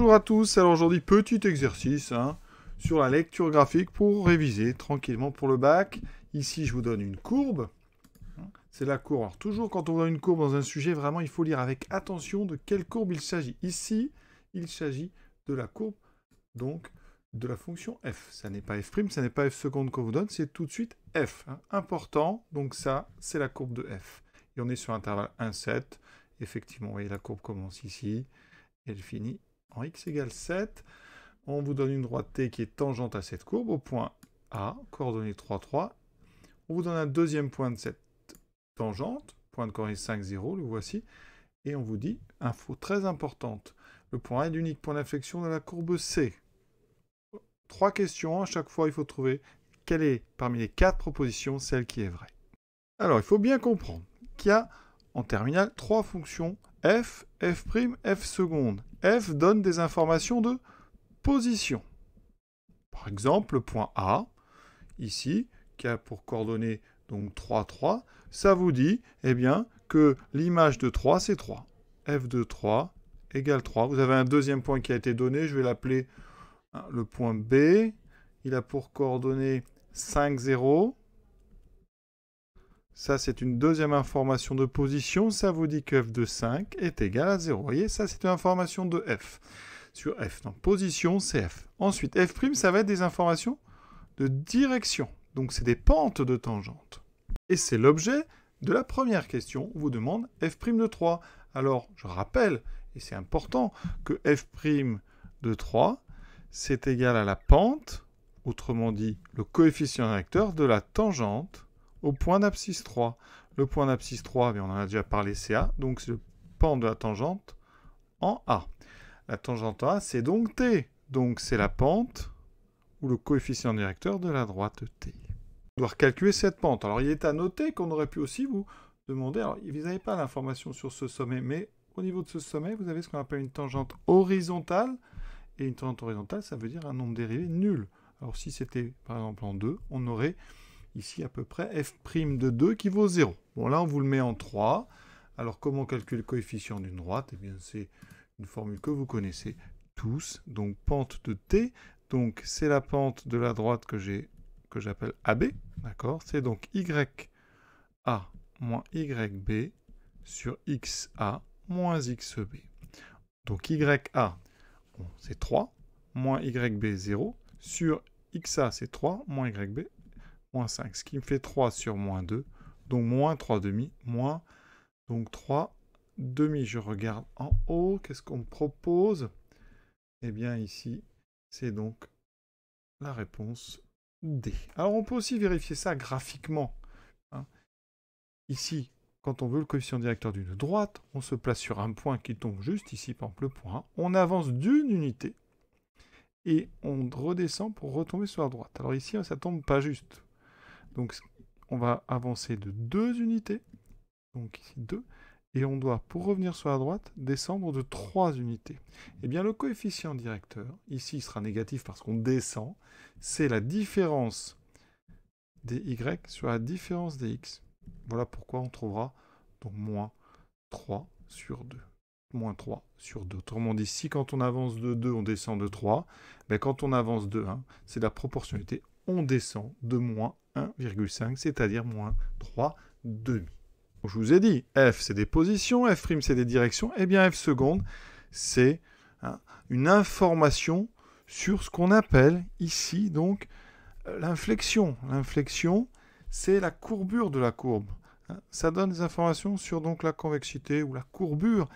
Bonjour à tous, alors aujourd'hui petit exercice sur la lecture graphique pour réviser tranquillement pour le bac. Ici je vous donne une courbe, c'est la courbe. Alors toujours quand on voit une courbe dans un sujet, vraiment il faut lire avec attention de quelle courbe il s'agit. Ici il s'agit de la courbe donc de la fonction f. Ça n'est pas f', ça n'est pas f seconde qu'on vous donne, c'est tout de suite f. Important, donc ça c'est la courbe de f. Et on est sur intervalle 1, 7. Effectivement, vous voyez la courbe commence ici. Elle finit en x égale 7. On vous donne une droite T qui est tangente à cette courbe au point A, coordonnée 3, 3. On vous donne un deuxième point de cette tangente, point de coordonnée 5, 0, le voici. Et on vous dit, info très importante, le point A est l'unique point d'inflexion de la courbe C. 3 questions, à chaque fois il faut trouver quelle est, parmi les 4 propositions, celle qui est vraie. Alors il faut bien comprendre qu'il y a en terminale 3 fonctions f, f', f seconde. F donne des informations de position. Par exemple, le point A, ici, qui a pour coordonnées donc 3, 3, ça vous dit eh bien, que l'image de 3, c'est 3. F de 3 égale 3. Vous avez un deuxième point qui a été donné, je vais l'appeler le point B. Il a pour coordonnées 5, 0. Ça, c'est une deuxième information de position. Ça vous dit que f de 5 est égal à 0. Vous voyez, ça, c'est une information de f. Sur f. Donc, position, c'est f. Ensuite, f', ça va être des informations de direction. Donc, c'est des pentes de tangente. Et c'est l'objet de la première question. On vous demande f' de 3. Alors, je rappelle, et c'est important, que f' de 3, c'est égal à la pente, autrement dit, le coefficient directeur de la tangente au point d'abscisse 3. Le point d'abscisse 3, on en a déjà parlé, c'est A, donc c'est le pente de la tangente en A. La tangente en A, c'est donc T, donc c'est la pente ou le coefficient directeur de la droite T. On doit calculer cette pente. Alors il est à noter qu'on aurait pu aussi vous demander, alors vous n'avez pas l'information sur ce sommet, mais au niveau de ce sommet, vous avez ce qu'on appelle une tangente horizontale, et une tangente horizontale, ça veut dire un nombre dérivé nul. Alors si c'était par exemple en 2, on aurait ici à peu près f' de 2 qui vaut 0. Bon, là, on vous le met en 3. Alors, comment calculer le coefficient d'une droite? Eh bien, c'est une formule que vous connaissez tous. Donc, pente de t. Donc, c'est la pente de la droite que j'appelle AB. D'accord? C'est donc YA moins YB sur XA moins XB. Donc, YA, bon, c'est 3, moins YB, 0. Sur XA, c'est 3, moins YB, moins 5, ce qui me fait 3 sur moins 2, donc moins 3 demi, moins, donc 3 demi. Je regarde en haut, qu'est-ce qu'on me propose? Eh bien ici, c'est donc la réponse D. Alors on peut aussi vérifier ça graphiquement. Ici, quand on veut le coefficient directeur d'une droite, on se place sur un point qui tombe juste ici, par exemple le point A. On avance d'une unité et on redescend pour retomber sur la droite. Alors ici, ça tombe pas juste. Donc, on va avancer de 2 unités. Donc, ici 2. Et on doit, pour revenir sur la droite, descendre de 3 unités. Eh bien, le coefficient directeur, ici, il sera négatif parce qu'on descend. C'est la différence des y sur la différence des x. Voilà pourquoi on trouvera donc moins 3 sur 2. Moins 3 sur 2. Autrement dit, si quand on avance de 2, on descend de 3, ben quand on avance de 1, c'est la proportionnalité. On descend de moins 1,5, c'est-à-dire moins 3 demi. Donc, je vous ai dit, f c'est des positions, f' c'est des directions, et bien f seconde, c'est une information sur ce qu'on appelle ici donc l'inflexion. L'inflexion, c'est la courbure de la courbe. Ça donne des informations sur donc la convexité ou la courbure.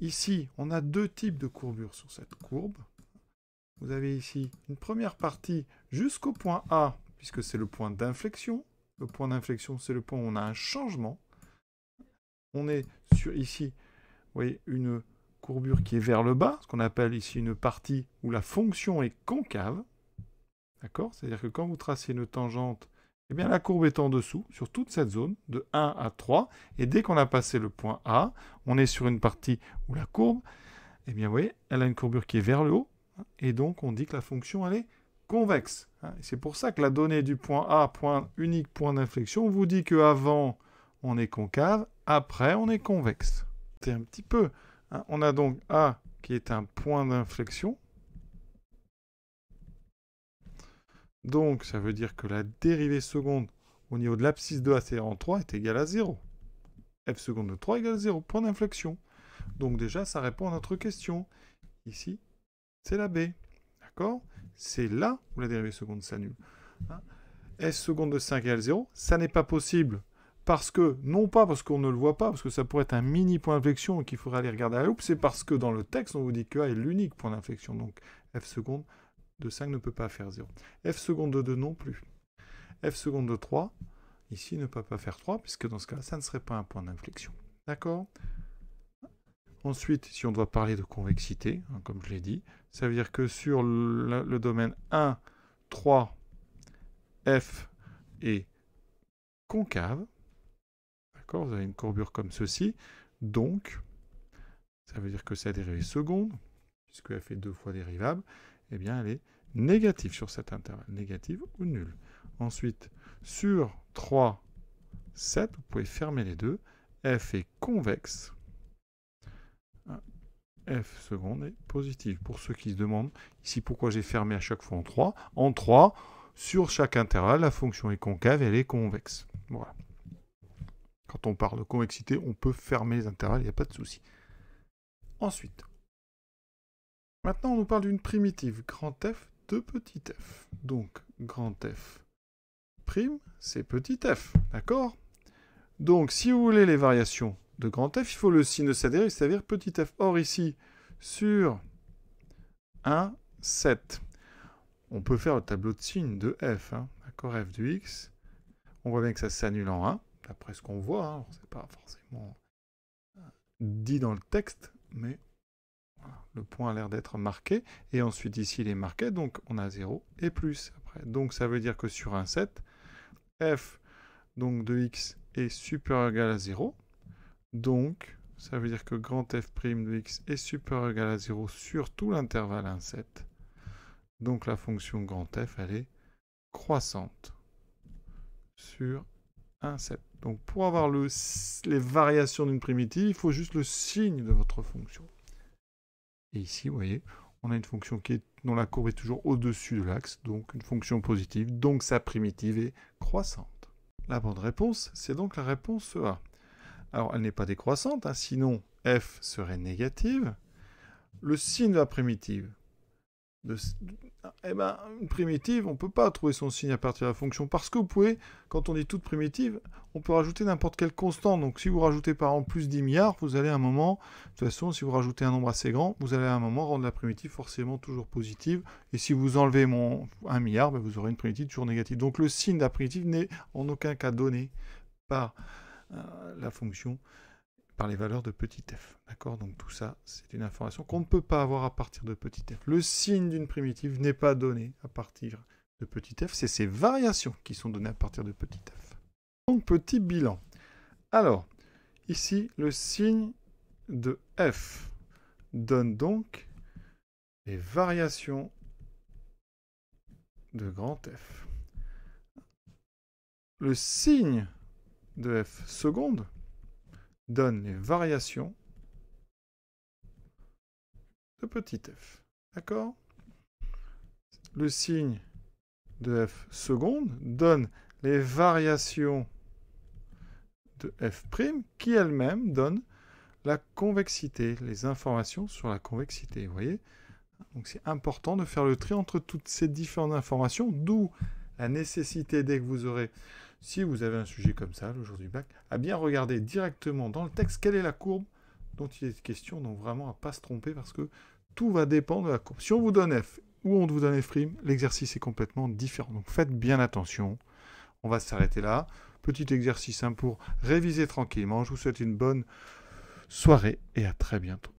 Ici, on a 2 types de courbures sur cette courbe. Vous avez ici une première partie jusqu'au point A, puisque c'est le point d'inflexion. Le point d'inflexion, c'est le point où on a un changement. On est sur ici, vous voyez, une courbure qui est vers le bas, ce qu'on appelle ici une partie où la fonction est concave. D'accord? C'est-à-dire que quand vous tracez une tangente, eh bien la courbe est en dessous, sur toute cette zone, de 1 à 3. Et dès qu'on a passé le point A, on est sur une partie où la courbe, eh bien vous voyez, elle a une courbure qui est vers le haut. Et donc, on dit que la fonction, elle est convexe. C'est pour ça que la donnée du point A, point unique point d'inflexion, vous dit qu'avant, on est concave, après, on est convexe. C'est un petit peu. On a donc A qui est un point d'inflexion. Donc, ça veut dire que la dérivée seconde au niveau de l'abscisse de A, c'est-à-dire en 3, est égale à 0. F seconde de 3 égale 0, point d'inflexion. Donc déjà, ça répond à notre question. Ici, c'est la B. D'accord? C'est là où la dérivée seconde s'annule. S seconde de 5 égale 0, ça n'est pas possible. Parce que, non pas parce qu'on ne le voit pas, parce que ça pourrait être un mini point d'inflexion et qu'il faudrait aller regarder à la loupe, c'est parce que dans le texte, on vous dit que A est l'unique point d'inflexion. Donc, F seconde de 5 ne peut pas faire 0. F seconde de 2 non plus. F seconde de 3, ici, ne peut pas faire 3, puisque dans ce cas-là, ça ne serait pas un point d'inflexion. D'accord? Ensuite, si on doit parler de convexité, hein, comme je l'ai dit, ça veut dire que sur le domaine 1, 3, F est concave. D'accord? Vous avez une courbure comme ceci. Donc, ça veut dire que sa dérivée seconde, puisque F est 2 fois dérivable, eh bien, elle est négative sur cet intervalle. Négative ou nulle. Ensuite, sur 3, 7, vous pouvez fermer les deux. F est convexe. F seconde est positive. Pour ceux qui se demandent ici pourquoi j'ai fermé à chaque fois en 3. En 3, sur chaque intervalle, la fonction est concave et elle est convexe. Voilà. Quand on parle de convexité, on peut fermer les intervalles, il n'y a pas de souci. Ensuite, maintenant on nous parle d'une primitive, grand F de petit f. Donc, grand F prime, c'est petit f, d'accord? Donc, si vous voulez les variations de grand F, il faut le signe de sa dérive, c'est-à-dire petit f. Or, ici, sur 1, 7, on peut faire le tableau de signes de f, hein, d'accord, f de x. On voit bien que ça s'annule en 1, d'après ce qu'on voit, hein. C'est pas forcément dit dans le texte, mais voilà, le point a l'air d'être marqué. Et ensuite, ici, il est marqué, donc on a 0 et plus après. Donc, ça veut dire que sur 1, 7, f donc de x est supérieur ou égal à 0. Donc, ça veut dire que grand f' de x est supérieur ou égal à 0 sur tout l'intervalle 1, 7. Donc, la fonction grand f, elle est croissante sur 1, 7. Donc, pour avoir les variations d'une primitive, il faut juste le signe de votre fonction. Et ici, vous voyez, on a une fonction dont la courbe est toujours au-dessus de l'axe, donc une fonction positive, donc sa primitive est croissante. La bonne réponse, c'est donc la réponse A. Alors, elle n'est pas décroissante, hein, sinon f serait négative. Le signe de la primitive, une primitive, on ne peut pas trouver son signe à partir de la fonction, parce que vous pouvez, quand on dit toute primitive, on peut rajouter n'importe quelle constante. Donc si vous rajoutez par exemple plus 10 milliards, vous allez à un moment, de toute façon, si vous rajoutez un nombre assez grand, vous allez à un moment rendre la primitive forcément toujours positive. Et si vous enlevez 1 milliard, vous aurez une primitive toujours négative. Donc le signe de la primitive n'est en aucun cas donné par la fonction, par les valeurs de petit f. D'accord? Donc tout ça, c'est une information qu'on ne peut pas avoir à partir de petit f. Le signe d'une primitive n'est pas donné à partir de petit f, c'est ces variations qui sont données à partir de petit f. Donc petit bilan. Alors, ici, le signe de f donne donc les variations de grand F. Le signe de f seconde donne les variations de petit f. D'accord? Le signe de f seconde donne les variations de f' qui elles-mêmes donnent la convexité, les informations sur la convexité. Vous voyez? Donc c'est important de faire le tri entre toutes ces différentes informations, d'où la nécessité, dès que vous aurez, si vous avez un sujet comme ça, le jour du bac, à bien regarder directement dans le texte quelle est la courbe dont il est question, donc vraiment à ne pas se tromper, parce que tout va dépendre de la courbe. Si on vous donne f ou on vous donne f', l'exercice est complètement différent. Donc faites bien attention. On va s'arrêter là. Petit exercice pour réviser tranquillement. Je vous souhaite une bonne soirée et à très bientôt.